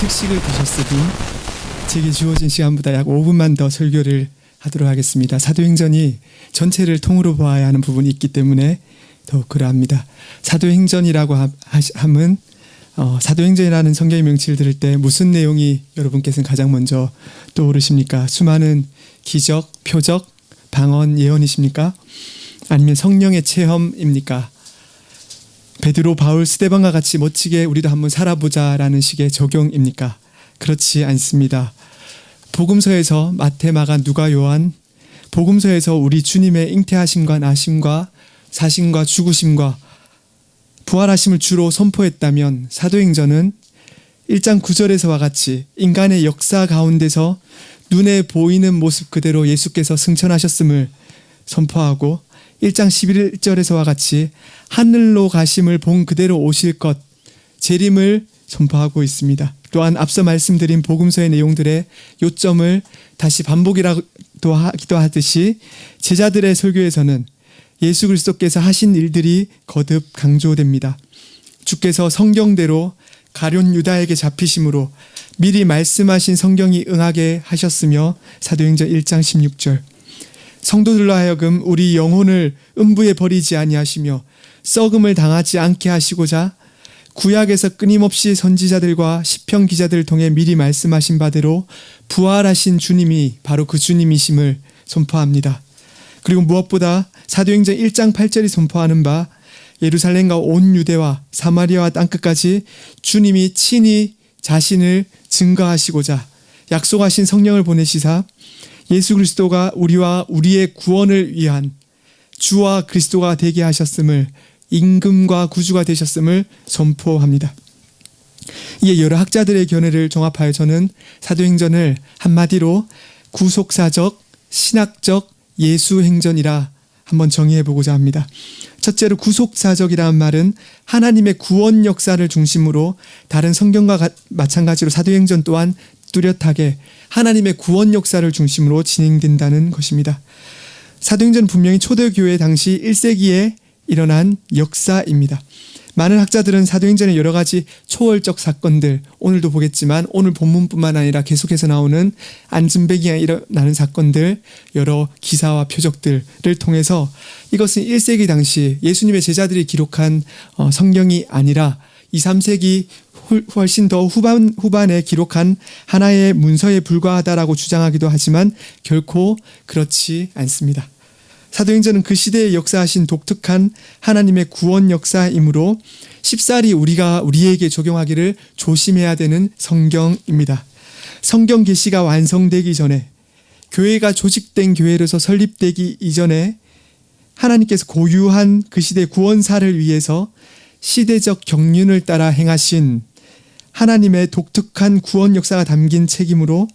특식을 드셨으니 제게 주어진 시간보다 약 5분만 더 설교를 하도록 하겠습니다. 사도행전이 전체를 통으로 보아야 하는 부분이 있기 때문에 더욱 그러합니다. 사도행전이라고 함은 사도행전이라는 성경의 명칭을 들을 때 무슨 내용이 여러분께서는 가장 먼저 떠오르십니까? 수많은 기적, 표적, 방언, 예언이십니까? 아니면 성령의 체험입니까? 베드로, 바울, 스데반과 같이 멋지게 우리도 한번 살아보자라는 식의 적용입니까? 그렇지 않습니다. 복음서에서 마태, 마가, 누가, 요한, 복음서에서 우리 주님의 잉태하심과 나심과 사심과 죽으심과 부활하심을 주로 선포했다면 사도행전은 1장 9절에서와 같이 인간의 역사 가운데서 눈에 보이는 모습 그대로 예수께서 승천하셨음을 선포하고 1장 11절에서와 같이 하늘로 가심을 본 그대로 오실 것, 재림을 선포하고 있습니다. 또한 앞서 말씀드린 복음서의 내용들의 요점을 다시 반복이라도 하기도 하듯이 제자들의 설교에서는 예수 그리스도께서 하신 일들이 거듭 강조됩니다. 주께서 성경대로 가룟 유다에게 잡히심으로 미리 말씀하신 성경이 응하게 하셨으며 사도행전 1장 16절 성도들로 하여금 우리 영혼을 음부에 버리지 아니하시며 썩음을 당하지 않게 하시고자 구약에서 끊임없이 선지자들과 시편 기자들을 통해 미리 말씀하신 바대로 부활하신 주님이 바로 그 주님이심을 선포합니다. 그리고 무엇보다 사도행전 1장 8절이 선포하는 바 예루살렘과 온 유대와 사마리아와 땅끝까지 주님이 친히 자신을 증거하시고자 약속하신 성령을 보내시사 예수 그리스도가 우리와 우리의 구원을 위한 주와 그리스도가 되게 하셨음을, 임금과 구주가 되셨음을 선포합니다. 이에 여러 학자들의 견해를 종합하여 저는 사도행전을 한마디로 구속사적, 신학적 예수행전이라 한번 정의해보고자 합니다. 첫째로 구속사적이라는 말은 하나님의 구원 역사를 중심으로 다른 성경과 마찬가지로 사도행전 또한 뚜렷하게 하나님의 구원 역사를 중심으로 진행된다는 것입니다. 사도행전은 분명히 초대교회 당시 1세기에 일어난 역사입니다. 많은 학자들은 사도행전의 여러 가지 초월적 사건들, 오늘도 보겠지만 오늘 본문뿐만 아니라 계속해서 나오는 안진뱅이가 일어나는 사건들, 여러 기사와 표적들을 통해서 이것은 1세기 당시 예수님의 제자들이 기록한 성경이 아니라 2, 3세기 훨씬 더 후반에 기록한 하나의 문서에 불과하다라고 주장하기도 하지만 결코 그렇지 않습니다. 사도행전은 그 시대에 역사하신 독특한 하나님의 구원 역사이므로 쉽사리 우리가 우리에게 적용하기를 조심해야 되는 성경입니다. 성경 계시가 완성되기 전에, 교회가 조직된 교회로서 설립되기 이전에 하나님께서 고유한 그 시대 구원사를 위해서 시대적 경륜을 따라 행하신 하나님의 독특한 구원 역사가 담긴 책이므로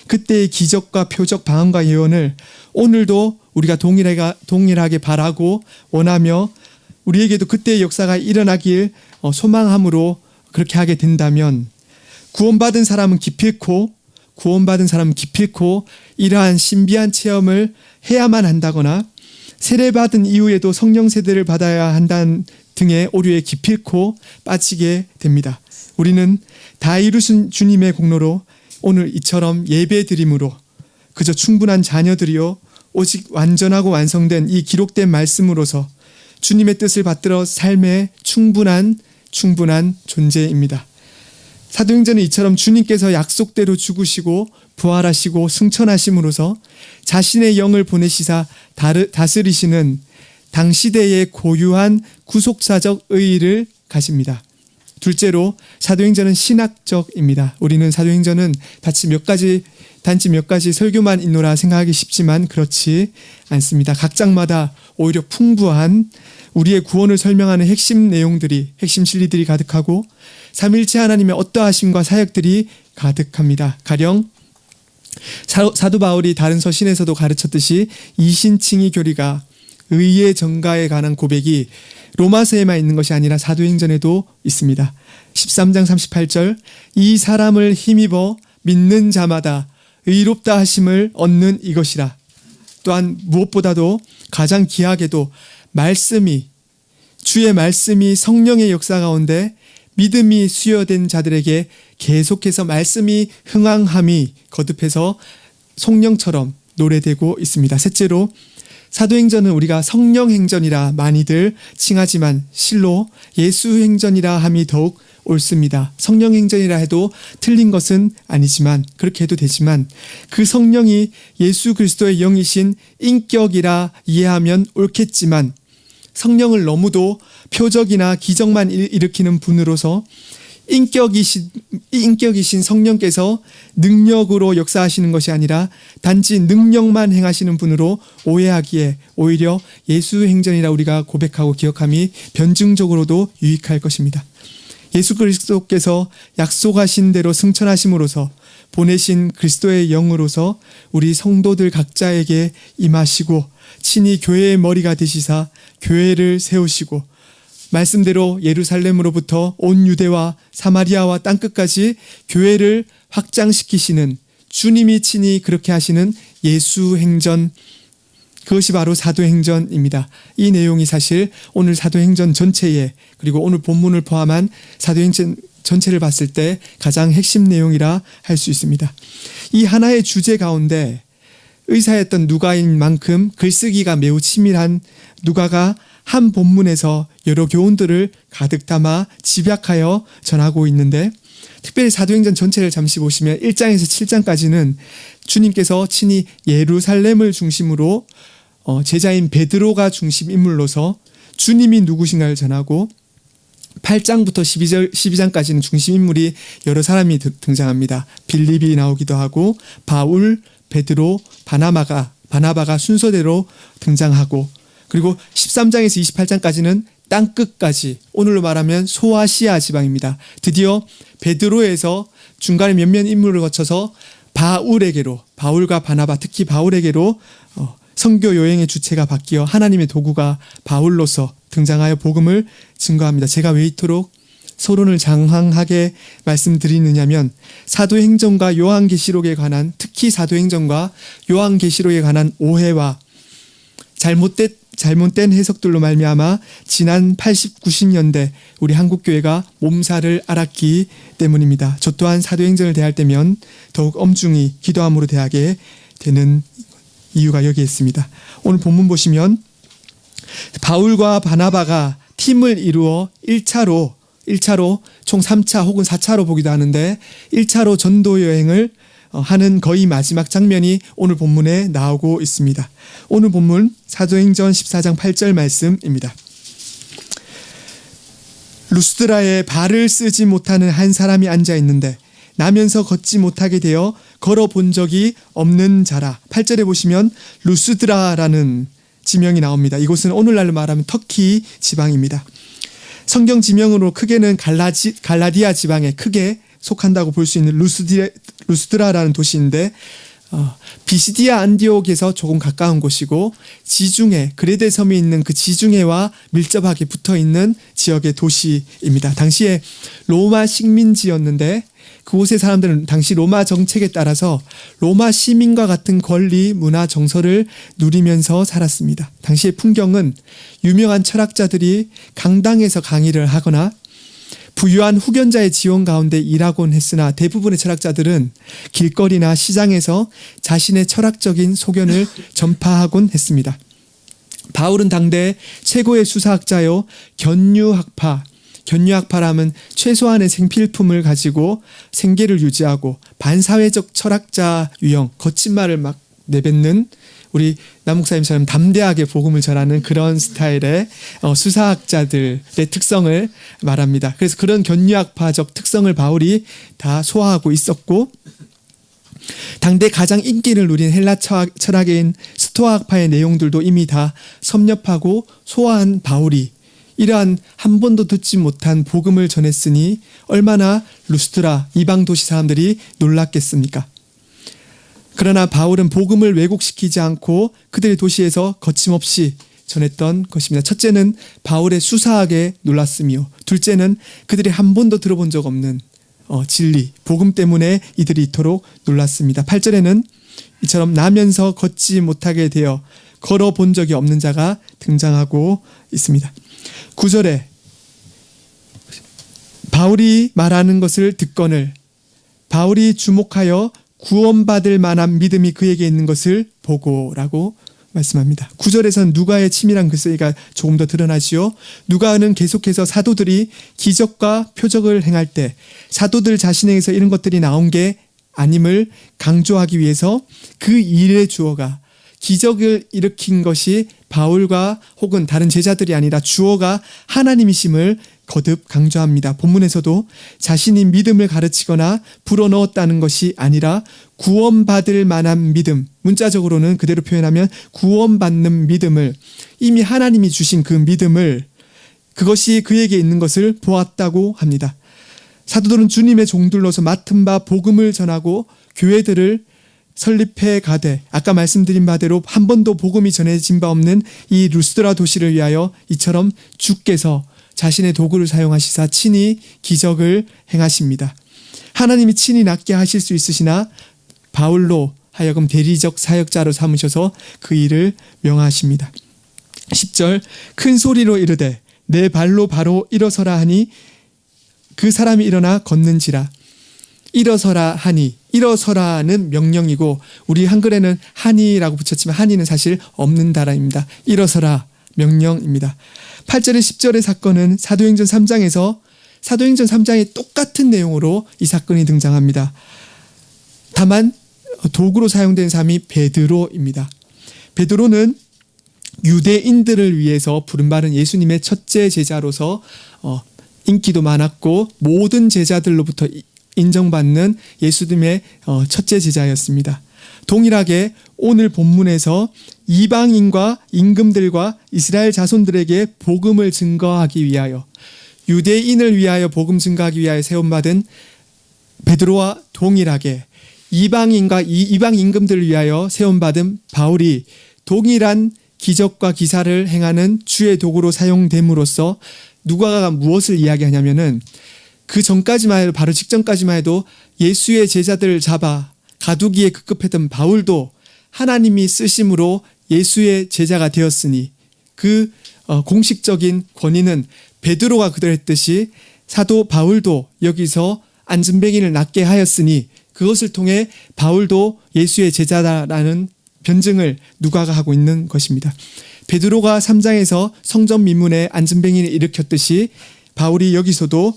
그때의 기적과 표적, 방언과 예언을 오늘도 우리가 동일하게 바라고 원하며 우리에게도 그때의 역사가 일어나길 소망함으로 그렇게 하게 된다면 구원받은 사람은 기필코 이러한 신비한 체험을 해야만 한다거나 세례받은 이후에도 성령 세대를 받아야 한다는 등의 오류에 기필코 빠지게 됩니다. 우리는 다 이루신 주님의 공로로 오늘 이처럼 예배드림으로 그저 충분한 자녀들이요 오직 완전하고 완성된 이 기록된 말씀으로서 주님의 뜻을 받들어 삶의 충분한 존재입니다. 사도행전은 이처럼 주님께서 약속대로 죽으시고 부활하시고 승천하심으로써 자신의 영을 보내시사 다스리시는 당시대의 고유한 구속사적 의의를 가집니다. 둘째로 사도행전은 신학적입니다. 우리는 사도행전은 단지 몇 가지 설교만 있노라 생각하기 쉽지만 그렇지 않습니다. 각 장마다 오히려 풍부한 우리의 구원을 설명하는 핵심 내용들이, 핵심 진리들이 가득하고 삼일체 하나님의 어떠하심과 사역들이 가득합니다. 가령 사도 바울이 다른 서신에서도 가르쳤듯이 이신칭의 교리가 의의 정가에 관한 고백이 로마서에만 있는 것이 아니라 사도행전에도 있습니다. 13장 38절 이 사람을 힘입어 믿는 자마다 의롭다 하심을 얻는 이것이라. 또한 무엇보다도 가장 귀하게도 주의 말씀이 성령의 역사 가운데 믿음이 수여된 자들에게 계속해서 말씀이 흥황함이 거듭해서 성령처럼 노래되고 있습니다. 셋째로 사도행전은 우리가 성령행전이라 많이들 칭하지만 실로 예수행전이라 함이 더욱 옳습니다. 성령행전이라 해도 틀린 것은 아니지만, 그렇게 해도 되지만, 그 성령이 예수 그리스도의 영이신 인격이라 이해하면 옳겠지만, 성령을 너무도 표적이나 기적만 일으키는 분으로서 인격이신 성령께서 능력으로 역사하시는 것이 아니라 단지 능력만 행하시는 분으로 오해하기에 오히려 예수행전이라 우리가 고백하고 기억함이 변증적으로도 유익할 것입니다. 예수 그리스도께서 약속하신 대로 승천하심으로써 보내신 그리스도의 영으로서 우리 성도들 각자에게 임하시고 친히 교회의 머리가 되시사 교회를 세우시고 말씀대로 예루살렘으로부터 온 유대와 사마리아와 땅끝까지 교회를 확장시키시는 주님이 친히 그렇게 하시는 예수행전, 그것이 바로 사도행전입니다. 이 내용이 사실 오늘 사도행전 전체에, 그리고 오늘 본문을 포함한 사도행전 전체를 봤을 때 가장 핵심 내용이라 할 수 있습니다. 이 하나의 주제 가운데 의사였던 누가인 만큼 글쓰기가 매우 치밀한 누가가 한 본문에서 여러 교훈들을 가득 담아 집약하여 전하고 있는데, 특별히 사도행전 전체를 잠시 보시면 1장에서 7장까지는 주님께서 친히 예루살렘을 중심으로 제자인 베드로가 중심 인물로서 주님이 누구신가를 전하고, 8장부터 12장까지는 중심 인물이 여러 사람이 등장합니다. 빌립이 나오기도 하고 바울, 베드로, 바나바가 순서대로 등장하고, 그리고 13장에서 28장까지는 땅끝까지, 오늘로 말하면 소아시아 지방입니다. 드디어 베드로에서 중간에 몇몇 인물을 거쳐서 바울과 바나바, 특히 바울에게로 선교 여행의 주체가 바뀌어 하나님의 도구가 바울로서 등장하여 복음을 증거합니다. 제가 왜 이토록 서론을 장황하게 말씀드리느냐면, 사도행전과 요한계시록에 관한, 특히 사도행전과 요한계시록에 관한 오해와 잘못된 해석들로 말미암아 지난 80, 90년대 우리 한국교회가 몸살을 앓았기 때문입니다. 저 또한 사도행전을 대할 때면 더욱 엄중히 기도함으로 대하게 되는 이유가 여기에 있습니다. 오늘 본문 보시면 바울과 바나바가 팀을 이루어 1차로 총 3차 혹은 4차로 보기도 하는데 1차로 전도 여행을 하는 거의 마지막 장면이 오늘 본문에 나오고 있습니다. 오늘 본문 사도행전 14장 8절 말씀입니다. 루스드라에 발을 쓰지 못하는 한 사람이 앉아 있는데 나면서 걷지 못하게 되어 걸어본 적이 없는 자라. 8절에 보시면 루스드라라는 지명이 나옵니다. 이곳은 오늘날로 말하면 터키 지방입니다. 성경 지명으로 크게는 갈라디아 지방에 크게 속한다고 볼 수 있는 루스드라라는 도시인데, 비시디아 안디옥에서 조금 가까운 곳이고 지중해, 그레데 섬이 있는 그 지중해와 밀접하게 붙어있는 지역의 도시입니다. 당시에 로마 식민지였는데 그곳의 사람들은 당시 로마 정책에 따라서 로마 시민과 같은 권리, 문화, 정서를 누리면서 살았습니다. 당시의 풍경은 유명한 철학자들이 강당에서 강의를 하거나 부유한 후견자의 지원 가운데 일하곤 했으나 대부분의 철학자들은 길거리나 시장에서 자신의 철학적인 소견을 전파하곤 했습니다. 바울은 당대 최고의 수사학자요 견유학파라면 최소한의 생필품을 가지고 생계를 유지하고 반사회적 철학자 유형, 거친 말을 막 내뱉는 우리 남목사님처럼 담대하게 복음을 전하는 그런 스타일의 수사학자들의 특성을 말합니다. 그래서 그런 견유학파적 특성을 바울이 다 소화하고 있었고, 당대 가장 인기를 누린 헬라 철학인 스토아학파의 내용들도 이미 다 섭렵하고 소화한 바울이 이러한 한 번도 듣지 못한 복음을 전했으니 얼마나 루스드라 이방 도시 사람들이 놀랐겠습니까? 그러나 바울은 복음을 왜곡시키지 않고 그들의 도시에서 거침없이 전했던 것입니다. 첫째는 바울의 수사학에 놀랐으며, 둘째는 그들이 한 번도 들어본 적 없는 진리, 복음 때문에 이들이 이토록 놀랐습니다. 8절에는 이처럼 나면서 걷지 못하게 되어 걸어본 적이 없는 자가 등장하고 있습니다. 9절에 바울이 말하는 것을 듣거늘 바울이 주목하여 구원받을 만한 믿음이 그에게 있는 것을 보고라고 말씀합니다. 9절에서는 누가의 치밀한 글쓰기가 조금 더 드러나지요. 누가는 계속해서 사도들이 기적과 표적을 행할 때 사도들 자신에게서 이런 것들이 나온 게 아님을 강조하기 위해서 그 일의 주어가 기적을 일으킨 것이 바울과 혹은 다른 제자들이 아니라 주어가 하나님이심을 거듭 강조합니다. 본문에서도 자신이 믿음을 가르치거나 불어넣었다는 것이 아니라 구원받을 만한 믿음, 문자적으로는 그대로 표현하면 구원받는 믿음을 이미 하나님이 주신 그 믿음을 그것이 그에게 있는 것을 보았다고 합니다. 사도들은 주님의 종들로서 맡은 바 복음을 전하고 교회들을 설립해 가되 아까 말씀드린 바대로 한 번도 복음이 전해진 바 없는 이 루스드라 도시를 위하여 이처럼 주께서 자신의 도구를 사용하시사 친히 기적을 행하십니다. 하나님이 친히 낫게 하실 수 있으시나 바울로 하여금 대리적 사역자로 삼으셔서 그 일을 명하십니다. 10절 큰 소리로 이르되 내 발로 바로 일어서라 하니 그 사람이 일어나 걷는지라. 일어서라 하니 일어서라는 명령이고 우리 한글에는 하니라고 붙였지만 하니는 사실 없는 단어입니다. 일어서라 명령입니다. 8절에 10절의 사건은 사도행전 3장에서 사도행전 3장의 똑같은 내용으로 이 사건이 등장합니다. 다만 도구로 사용된 사람이 베드로입니다. 베드로는 유대인들을 위해서 부름받은 예수님의 첫째 제자로서 인기도 많았고 모든 제자들로부터 인정받는 예수님의 첫째 제자였습니다. 동일하게 오늘 본문에서 이방인과 임금들과 이스라엘 자손들에게 복음을 증거하기 위하여 유대인을 위하여 복음 증거하기 위하여 세움받은 베드로와 동일하게 이방인과 이방 임금들을 위하여 세움받은 바울이 동일한 기적과 기사를 행하는 주의 도구로 사용됨으로써 누가가 무엇을 이야기하냐면은 그 전까지만 해도 바로 직전까지만 해도 예수의 제자들을 잡아 가두기에 급급했던 바울도 하나님이 쓰심으로 예수의 제자가 되었으니 그 공식적인 권위는 베드로가 그대로 했듯이 사도 바울도 여기서 안진뱅이를 낫게 하였으니 그것을 통해 바울도 예수의 제자다라는 변증을 누가가 하고 있는 것입니다. 베드로가 3장에서 성전 미문에 안진뱅이를 일으켰듯이 바울이 여기서도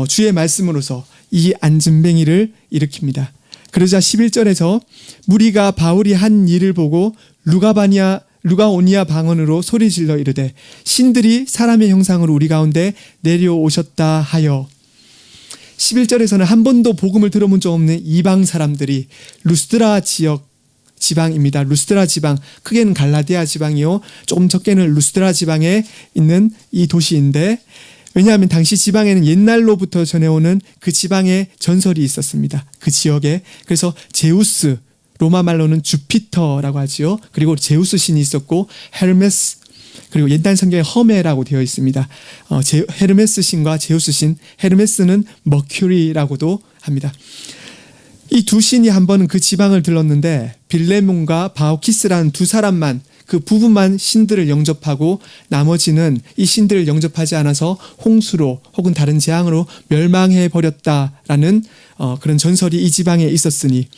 주의 말씀으로서 이 안진뱅이를 일으킵니다. 그러자 11절에서 무리가 바울이 한 일을 보고 루가오니아 방언으로 소리질러 이르되 신들이 사람의 형상으로 우리 가운데 내려오셨다 하여 11절에서는 한 번도 복음을 들어본 적 없는 이방 사람들이 루스드라 지방입니다. 루스드라 지방, 크게는 갈라디아 지방이요 조금 적게는 루스드라 지방에 있는 이 도시인데 왜냐하면 당시 지방에는 옛날로부터 전해오는 그 지방의 전설이 있었습니다. 그 지역에. 그래서 제우스, 로마 말로는 주피터라고 하지요. 그리고 제우스 신이 있었고 헤르메스, 그리고 옛날 성경에 허메라고 되어 있습니다. 헤르메스 신과 제우스 신, 헤르메스는 머큐리라고도 합니다. 이 두 신이 한 번은 그 지방을 들렀는데 빌레몬과 바오키스라는 두 사람만 그 부부만 신들을 영접하고 나머지는 이 신들을 영접하지 않아서 홍수로 혹은 다른 재앙으로 멸망해 버렸다라는 그런 전설이 이 지방에 있었으니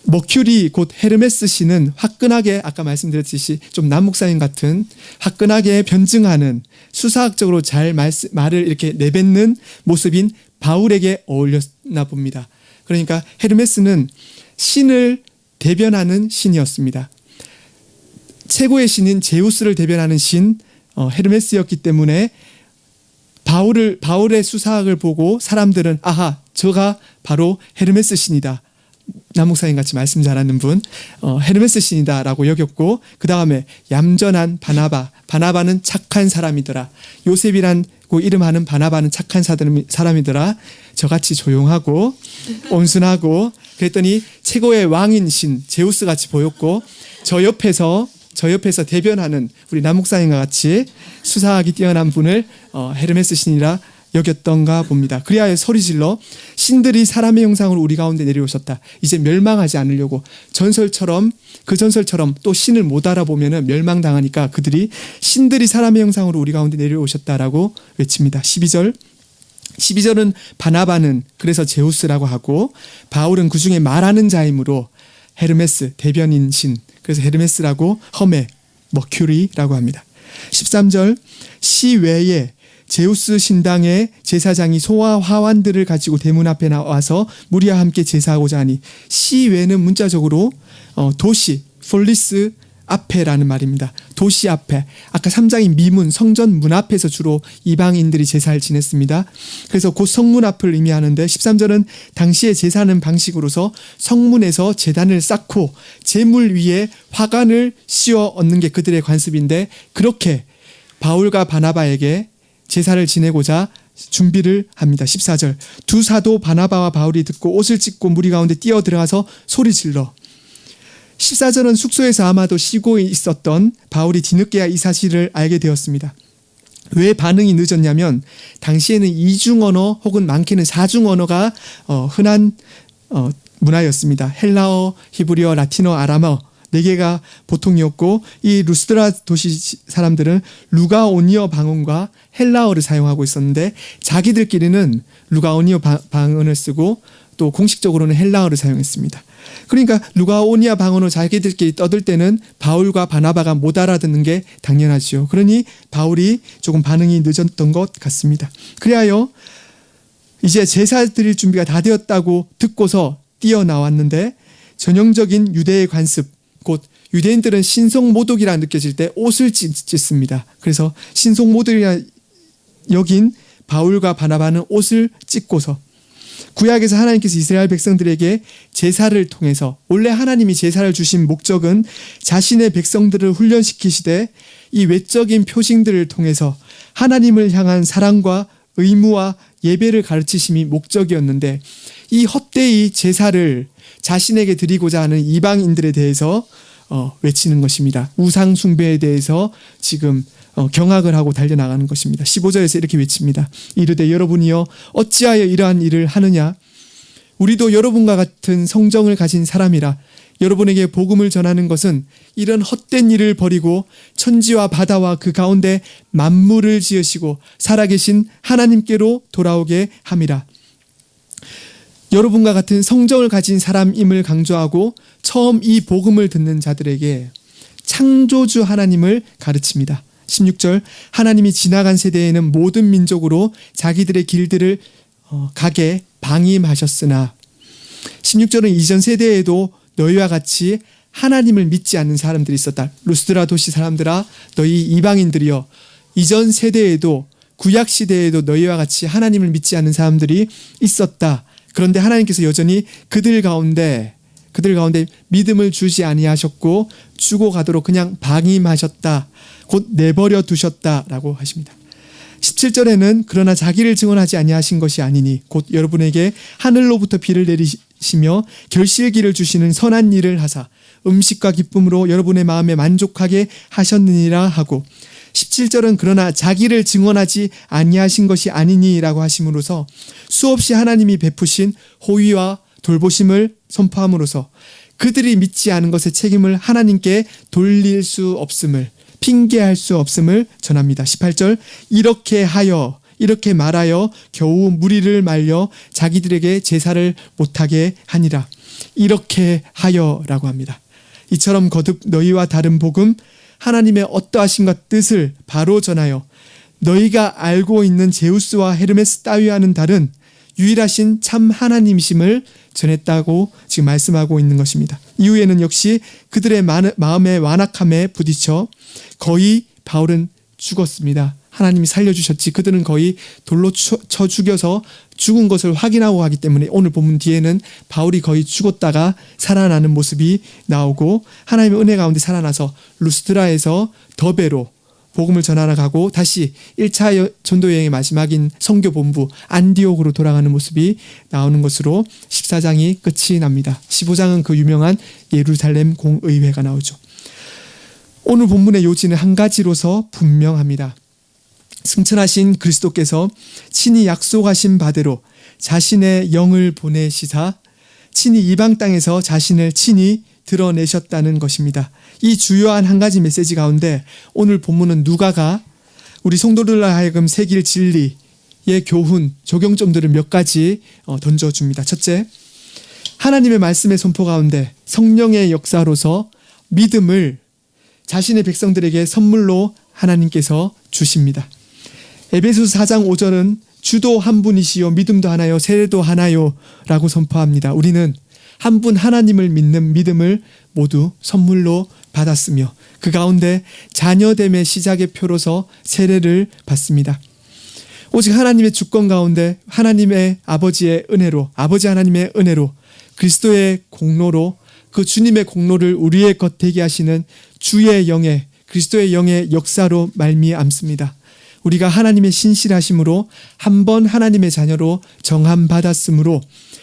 머큐리 곧 헤르메스 신은 화끈하게 아까 말씀드렸듯이 좀 남목사님 같은 화끈하게 변증하는 수사학적으로 잘 말을 이렇게 내뱉는 모습인 바울에게 어울렸나 봅니다. 그러니까 헤르메스는 신을 대변하는 신이었습니다. 최고의 신인 제우스를 대변하는 신 헤르메스였기 때문에 바울의 수사학을 보고 사람들은 아하 저가 바로 헤르메스 신이다. 남목사님 같이 말씀 잘하는 분 헤르메스 신이다라고 여겼고 그 다음에 얌전한 바나바는 착한 사람이더라. 요셉이란 그 이름하는 바나바는 착한 사람이더라. 저같이 조용하고 온순하고 그랬더니 최고의 왕인 신 제우스 같이 보였고 저 옆에서 대변하는 우리 남목사님과 같이 수사학이 뛰어난 분을 헤르메스 신이라 여겼던가 봅니다. 그리하여 소리질러 신들이 사람의 형상으로 우리 가운데 내려오셨다. 이제 멸망하지 않으려고 그 전설처럼 또 신을 못 알아보면 멸망당하니까 그들이 신들이 사람의 형상으로 우리 가운데 내려오셨다라고 외칩니다. 12절 12절은 바나바는 그래서 제우스라고 하고 바울은 그 중에 말하는 자이므로 헤르메스, 대변인 신, 그래서 헤르메스라고 험해, 머큐리라고 합니다. 13절 시외에 제우스 신당의 제사장이 소와 화환들을 가지고 대문 앞에 나와서 무리와 함께 제사하고자 하니, 시외는 문자적으로 도시, 폴리스 앞에라는 말입니다. 도시 앞에, 아까 3장이 미문, 성전 문 앞에서 주로 이방인들이 제사를 지냈습니다. 그래서 곧 성문 앞을 의미하는데 13절은 당시의 제사는 방식으로서 성문에서 제단을 쌓고 제물 위에 화관을 씌워 얹는 게 그들의 관습인데, 그렇게 바울과 바나바에게 제사를 지내고자 준비를 합니다. 14절 두 사도 바나바와 바울이 듣고 옷을 찢고 무리 가운데 뛰어 들어가서 소리 질러. 14절은 숙소에서 아마도 쉬고 있었던 바울이 뒤늦게야 이 사실을 알게 되었습니다. 왜 반응이 늦었냐면 당시에는 이중언어 혹은 많게는 사중언어가 흔한 문화였습니다. 헬라어, 히브리어, 라틴어, 아람어 4개가 보통이었고, 이 루스드라 도시 사람들은 루가오니어 방언과 헬라어를 사용하고 있었는데 자기들끼리는 루가오니어 방언을 쓰고 또 공식적으로는 헬라어를 사용했습니다. 그러니까 루가오니아 방언으로 자기들끼리 떠들 때는 바울과 바나바가 못 알아듣는 게 당연하지요. 그러니 바울이 조금 반응이 늦었던 것 같습니다. 그리하여 이제 제사 드릴 준비가 다 되었다고 듣고서 뛰어나왔는데, 전형적인 유대의 관습, 곧 유대인들은 신성모독이라 느껴질 때 옷을 찢습니다. 그래서 신성모독이라 여긴 바울과 바나바는 옷을 찢고서, 구약에서 하나님께서 이스라엘 백성들에게 제사를 통해서, 원래 하나님이 제사를 주신 목적은 자신의 백성들을 훈련시키시되 이 외적인 표징들을 통해서 하나님을 향한 사랑과 의무와 예배를 가르치심이 목적이었는데, 이 헛되이 제사를 자신에게 드리고자 하는 이방인들에 대해서 외치는 것입니다. 우상 숭배에 대해서 지금 경악을 하고 달려나가는 것입니다. 15절에서 이렇게 외칩니다. 이르되 여러분이여 어찌하여 이러한 일을 하느냐? 우리도 여러분과 같은 성정을 가진 사람이라. 여러분에게 복음을 전하는 것은 이런 헛된 일을 버리고 천지와 바다와 그 가운데 만물을 지으시고 살아계신 하나님께로 돌아오게 함이라. 여러분과 같은 성정을 가진 사람임을 강조하고 처음 이 복음을 듣는 자들에게 창조주 하나님을 가르칩니다. 16절 하나님이 지나간 세대에는 모든 민족으로 자기들의 길들을 가게 방임하셨으나, 16절은 이전 세대에도 너희와 같이 하나님을 믿지 않는 사람들이 있었다. 루스드라 도시 사람들아, 너희 이방인들이여, 이전 세대에도 구약 시대에도 너희와 같이 하나님을 믿지 않는 사람들이 있었다. 그런데 하나님께서 여전히 그들 가운데 믿음을 주지 아니하셨고 주고 가도록 그냥 방임하셨다. 곧 내버려 두셨다라고 하십니다. 17절에는 그러나 자기를 증언하지 아니하신 것이 아니니 곧 여러분에게 하늘로부터 비를 내리시며 결실기를 주시는 선한 일을 하사 음식과 기쁨으로 여러분의 마음에 만족하게 하셨느니라 하고, 17절은 그러나 자기를 증언하지 아니하신 것이 아니니라고 하심으로써 수없이 하나님이 베푸신 호의와 돌보심을 선포함으로써 그들이 믿지 않은 것의 책임을 하나님께 돌릴 수 없음을, 핑계할 수 없음을 전합니다. 18절 이렇게 말하여 겨우 무리를 말려 자기들에게 제사를 못하게 하니라. 이렇게 하여라고 합니다. 이처럼 거듭 너희와 다른 복음, 하나님의 어떠하신가 뜻을 바로 전하여 너희가 알고 있는 제우스와 헤르메스 따위와는 다른 유일하신 참 하나님이심을 전했다고 지금 말씀하고 있는 것입니다. 이후에는 역시 그들의 마음의 완악함에 부딪혀 거의 바울은 죽었습니다. 하나님이 살려주셨지 그들은 거의 돌로 쳐 죽여서 죽은 것을 확인하고 하기 때문에 오늘 본문 뒤에는 바울이 거의 죽었다가 살아나는 모습이 나오고, 하나님의 은혜 가운데 살아나서 루스드라에서 더베로 복음을 전하러 가고 다시 1차 전도여행의 마지막인 선교본부 안디옥으로 돌아가는 모습이 나오는 것으로 14장이 끝이 납니다. 15장은 그 유명한 예루살렘 공의회가 나오죠. 오늘 본문의 요지는 한 가지로서 분명합니다. 승천하신 그리스도께서 친히 약속하신 바대로 자신의 영을 보내시사 친히 이방 땅에서 자신을 친히 드러내셨다는 것입니다. 이 주요한 한 가지 메시지 가운데 오늘 본문은 누가가 우리 성도들로 하여금 새길 진리, 교훈, 적용점들을 몇 가지 던져줍니다. 첫째, 하나님의 말씀의 선포 가운데 성령의 역사로서 믿음을 자신의 백성들에게 선물로 하나님께서 주십니다. 에베소서 4장 5절은 주도 한 분이시요 믿음도 하나요 세례도 하나요 라고 선포합니다. 우리는 한 분 하나님을 믿는 믿음을 모두 선물로 받았으며 그 가운데 자녀됨의 시작의 표로서 세례를 받습니다. 오직 하나님의 주권 가운데 하나님의 아버지의 은혜로, 아버지 하나님의 은혜로, 그리스도의 공로로, 그 주님의 공로를 우리의 것 되게 하시는 주의 영의, 그리스도의 영의 역사로 말미암습니다. 우리가 하나님의 신실하심으로 한 번 하나님의 자녀로 정함받았으므로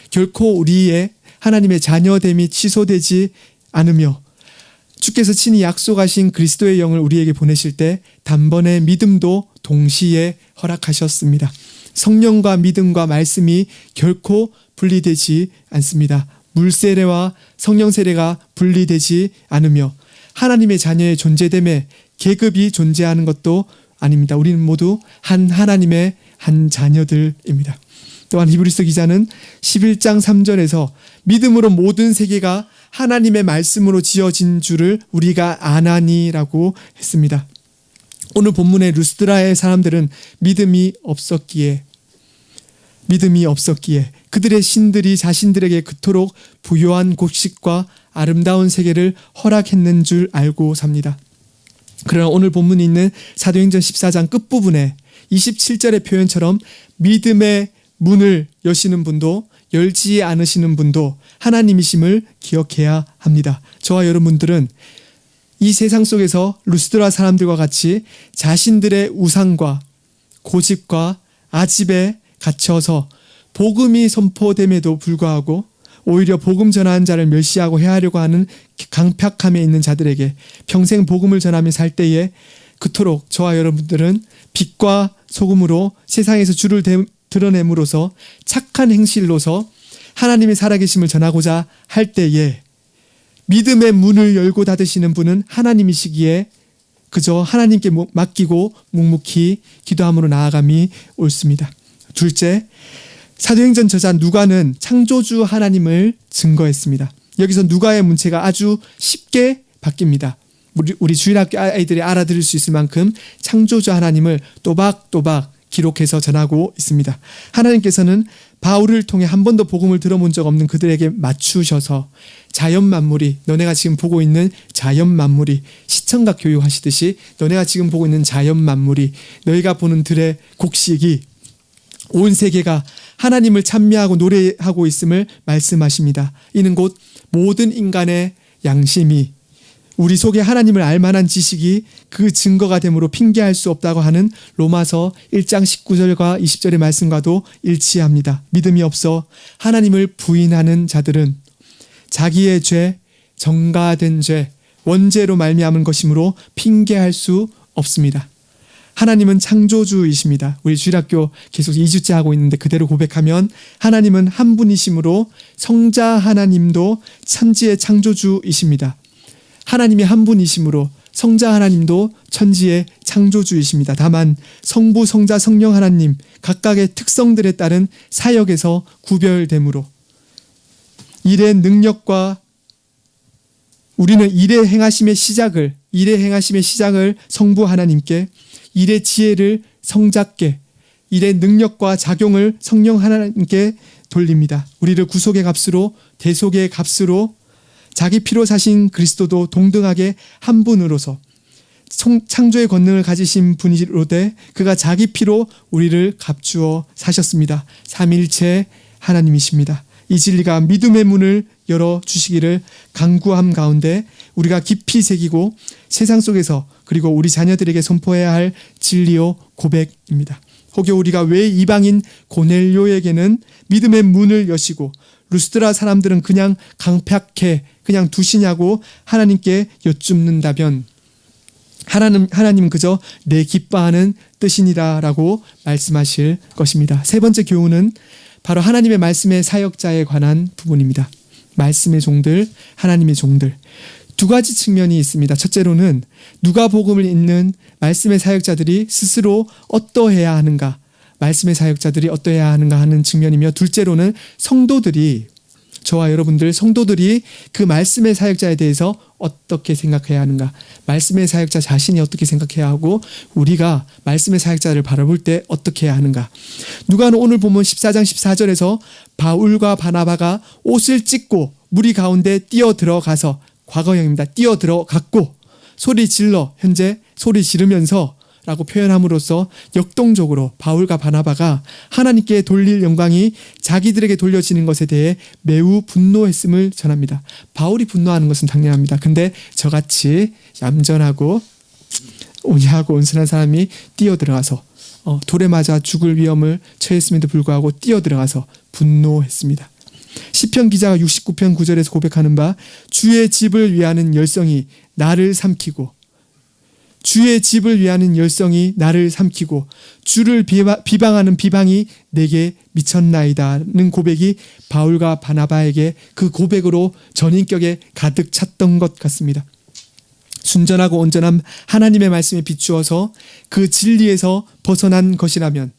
결코 우리의 하나님의 자녀됨이 취소되지 않으며 주께서 친히 약속하신 그리스도의 영을 우리에게 보내실 때 단번에 믿음도 동시에 허락하셨습니다. 성령과 믿음과 말씀이 결코 분리되지 않습니다. 물세례와 성령 세례가 분리되지 않으며 하나님의 자녀의 존재됨에 계급이 존재하는 것도 아닙니다. 우리는 모두 한 하나님의 한 자녀들입니다. 또한 히브리서 기자는 11장 3절에서 믿음으로 모든 세계가 하나님의 말씀으로 지어진 줄을 우리가 아나니라고 했습니다. 오늘 본문의 루스드라의 사람들은 믿음이 없었기에 그들의 신들이 자신들에게 그토록 부요한 곡식과 아름다운 세계를 허락했는 줄 알고 삽니다. 그러나 오늘 본문에 있는 사도행전 14장 끝부분에 27절의 표현처럼 믿음의 문을 여시는 분도 열지 않으시는 분도 하나님이심을 기억해야 합니다. 저와 여러분들은 이 세상 속에서 루스드라 사람들과 같이 자신들의 우상과 고집과 아집에 갇혀서 복음이 선포됨에도 불구하고 오히려 복음 전하는 자를 멸시하고 해하려고 하는 강팍함에 있는 자들에게 평생 복음을 전하며 살 때에 그토록 저와 여러분들은 빛과 소금으로 세상에서 주를 드러냄으로써 착한 행실로서 하나님의 살아계심을 전하고자 할 때에 믿음의 문을 열고 닫으시는 분은 하나님이시기에 그저 하나님께 맡기고 묵묵히 기도함으로 나아감이 옳습니다. 둘째, 사도행전 저자 누가는 창조주 하나님을 증거했습니다. 여기서 누가의 문체가 아주 쉽게 바뀝니다. 우리 주일학교 아이들이 알아들을 수 있을 만큼 창조주 하나님을 또박또박 기록해서 전하고 있습니다. 하나님께서는 바울을 통해 한 번도 복음을 들어본 적 없는 그들에게 맞추셔서 자연 만물이, 너네가 지금 보고 있는 자연 만물이 시청각 교육하시듯이 너네가 지금 보고 있는 자연 만물이, 너희가 보는 들의 곡식이 온 세계가 하나님을 찬미하고 노래하고 있음을 말씀하십니다. 이는 곧 모든 인간의 양심이 우리 속에 하나님을 알만한 지식이 그 증거가 되므로 핑계할 수 없다고 하는 로마서 1장 19절과 20절의 말씀과도 일치합니다. 믿음이 없어 하나님을 부인하는 자들은 자기의 죄, 정가된 죄, 원죄로 말미암은 것이므로 핑계할 수 없습니다. 하나님은 창조주이십니다. 우리 주일학교 계속 2주째 하고 있는데 그대로 고백하면 하나님은 한 분이시므로 성자 하나님도 천지의 창조주이십니다. 하나님이 한 분이시므로 성자 하나님도 천지의 창조주이십니다. 다만 성부, 성자, 성령 하나님 각각의 특성들에 따른 사역에서 구별되므로 일의 능력과 우리는 일의 행하심의 시작을 성부 하나님께, 일의 지혜를 성자께, 일의 능력과 작용을 성령 하나님께 돌립니다. 우리를 구속의 값으로, 대속의 값으로 자기 피로 사신 그리스도도 동등하게 한 분으로서 창조의 권능을 가지신 분이로되 그가 자기 피로 우리를 값주어 사셨습니다. 삼일체 하나님이십니다. 이 진리가 믿음의 문을 열어주시기를 간구함 가운데 우리가 깊이 새기고 세상 속에서 그리고 우리 자녀들에게 선포해야 할 진리요 고백입니다. 혹여 우리가 왜 이방인 고넬료에게는 믿음의 문을 여시고 루스드라 사람들은 그냥 강팍해 그냥 두시냐고 하나님께 여쭙는다면 하나님은 그저 내 기뻐하는 뜻이니라 라고 말씀하실 것입니다. 세 번째 교훈은 바로 하나님의 말씀의 사역자에 관한 부분입니다. 말씀의 종들, 하나님의 종들. 두 가지 측면이 있습니다. 첫째로는 누가복음을 읽는 말씀의 사역자들이 스스로 어떠해야 하는가, 말씀의 사역자들이 어떠해야 하는가 하는 측면이며, 둘째로는 성도들이, 저와 여러분들 성도들이 그 말씀의 사역자에 대해서 어떻게 생각해야 하는가, 말씀의 사역자 자신이 어떻게 생각해야 하고 우리가 말씀의 사역자를 바라볼 때 어떻게 해야 하는가. 누가는 오늘 보면 14장 14절에서 바울과 바나바가 옷을 찢고 무리 가운데 뛰어들어가서, 과거형입니다. 뛰어들어갔고 소리 질러, 현재 소리 지르면서 라고 표현함으로써 역동적으로 바울과 바나바가 하나님께 돌릴 영광이 자기들에게 돌려지는 것에 대해 매우 분노했음을 전합니다. 바울이 분노하는 것은 당연합니다. 근데 저같이 얌전하고 온유하고 온순한 사람이 뛰어들어가서 돌에 맞아 죽을 위험을 처했음에도 불구하고 뛰어들어가서 분노했습니다. 시편 기자가 69편 9절에서 고백하는 바, 주의 집을 위하는 열성이 나를 삼키고, 주의 집을 위하는 열성이 나를 삼키고 주를 비방하는 비방이 내게 미쳤나이다는 고백이 바울과 바나바에게 그 고백으로 전인격에 가득 찼던 것 같습니다. 순전하고 온전한 하나님의 말씀에 비추어서 그 진리에서 벗어난 것이라면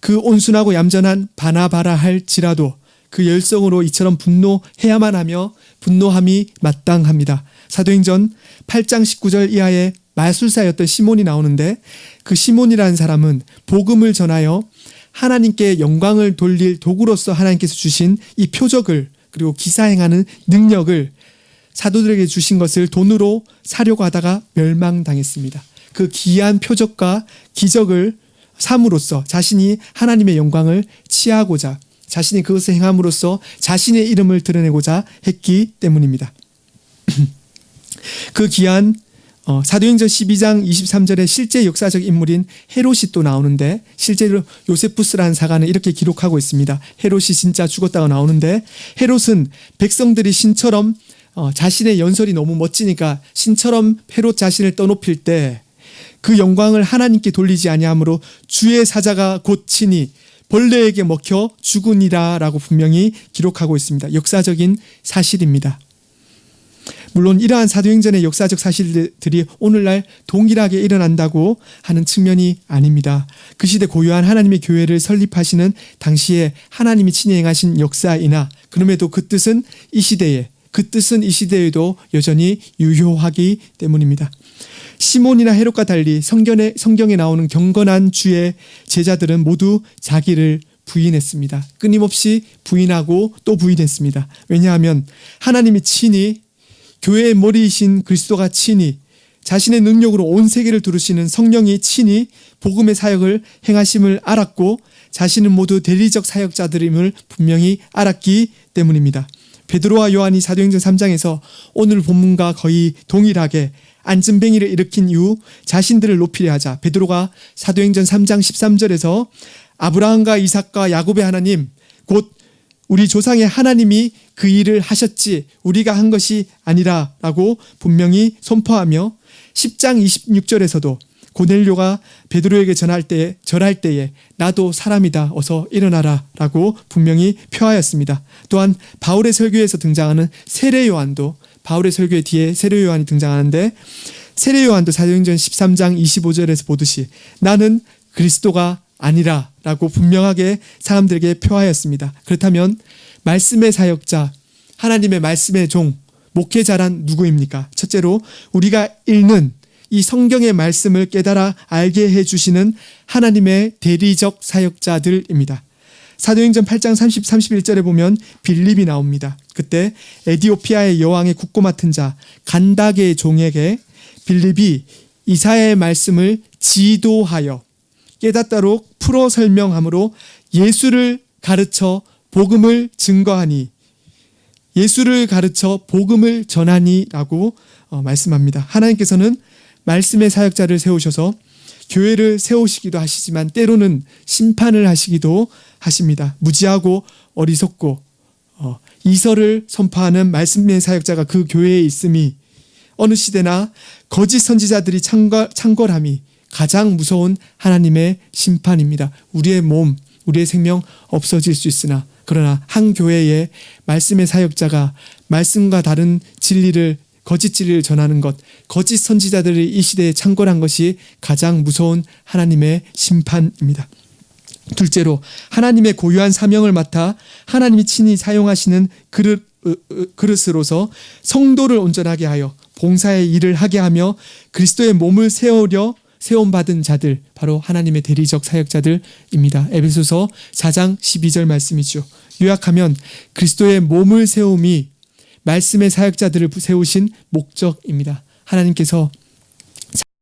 그 온순하고 얌전한 바나바라 할지라도 그 열성으로 이처럼 분노해야만 하며 분노함이 마땅합니다. 사도행전 8장 19절 이하에 마술사였던 시몬이 나오는데, 그 시몬이라는 사람은 복음을 전하여 하나님께 영광을 돌릴 도구로서 하나님께서 주신 이 표적을, 그리고 기사행하는 능력을 사도들에게 주신 것을 돈으로 사려고 하다가 멸망당했습니다. 그 귀한 표적과 기적을 삼으로써 자신이 하나님의 영광을 취하고자, 자신이 그것을 행함으로써 자신의 이름을 드러내고자 했기 때문입니다. 그 귀한 사도행전 12장 23절에 실제 역사적 인물인 헤롯이 또 나오는데, 실제로 요세푸스라는 사가는 이렇게 기록하고 있습니다. 헤롯이 진짜 죽었다고 나오는데, 헤롯은 백성들이 신처럼 자신의 연설이 너무 멋지니까 신처럼 헤롯 자신을 떠높일 때 그 영광을 하나님께 돌리지 아니하므로 주의 사자가 곧 치니 벌레에게 먹혀 죽으니라 라고 분명히 기록하고 있습니다. 역사적인 사실입니다. 물론 이러한 사도행전의 역사적 사실들이 오늘날 동일하게 일어난다고 하는 측면이 아닙니다. 그 시대 고유한 하나님의 교회를 설립하시는 당시에 하나님이 친히 행하신 역사이나, 그럼에도 그 뜻은 이 시대에도 여전히 유효하기 때문입니다. 시몬이나 헤롯과 달리 성경에 나오는 경건한 주의 제자들은 모두 자기를 부인했습니다. 끊임없이 부인하고 또 부인했습니다. 왜냐하면 하나님이 친히, 교회의 머리이신 그리스도가 친히, 자신의 능력으로 온 세계를 두르시는 성령이 친히 복음의 사역을 행하심을 알았고, 자신은 모두 대리적 사역자들임을 분명히 알았기 때문입니다. 베드로와 요한이 사도행전 3장에서 오늘 본문과 거의 동일하게 안진뱅이를 일으킨 이후 자신들을 높이려 하자, 베드로가 사도행전 3장 13절에서 아브라함과 이삭과 야곱의 하나님, 곧 우리 조상의 하나님이 그 일을 하셨지 우리가 한 것이 아니라 라고 분명히 선포하며, 10장 26절에서도 고넬료가 베드로에게 절할 때에 나도 사람이다 어서 일어나라 라고 분명히 표하였습니다. 또한 바울의 설교에서 등장하는 세례 요한도, 바울의 설교의 뒤에 세례 요한이 등장하는데, 세례 요한도 사도행전 13장 25절에서 보듯이 나는 그리스도가 아니라 라고 분명하게 사람들에게 표하였습니다. 그렇다면 말씀의 사역자, 하나님의 말씀의 종, 목회자란 누구입니까? 첫째로 우리가 읽는 이 성경의 말씀을 깨달아 알게 해주시는 하나님의 대리적 사역자들입니다. 사도행전 8장 30, 31절에 보면 빌립이 나옵니다. 그때 에디오피아의 여왕의 국고 맡은 자 간다게의 종에게 빌립이 이사야의 말씀을 지도하여 깨닫도록 풀어 설명함으로 예수를 가르쳐 복음을 증거하니, 예수를 가르쳐 복음을 전하니 라고 말씀합니다. 하나님께서는 말씀의 사역자를 세우셔서 교회를 세우시기도 하시지만 때로는 심판을 하시기도 하십니다. 무지하고 어리석고 이설을 선포하는 말씀의 사역자가 그 교회에 있음이 어느 시대나 거짓 선지자들이 창궐함이 가장 무서운 하나님의 심판입니다. 우리의 몸, 우리의 생명 없어질 수 있으나, 그러나 한 교회에 말씀의 사역자가 말씀과 다른 진리를, 거짓 진리를 전하는 것, 거짓 선지자들이 이 시대에 창궐한 것이 가장 무서운 하나님의 심판입니다. 둘째로 하나님의 고유한 사명을 맡아 하나님이 친히 사용하시는 그릇으로서 성도를 온전하게 하여 봉사의 일을 하게 하며 그리스도의 몸을 세우려 세움받은 자들, 바로 하나님의 대리적 사역자들입니다. 에베소서 4장 12절 말씀이죠. 요약하면 그리스도의 몸을 세움이 말씀의 사역자들을 세우신 목적입니다. 하나님께서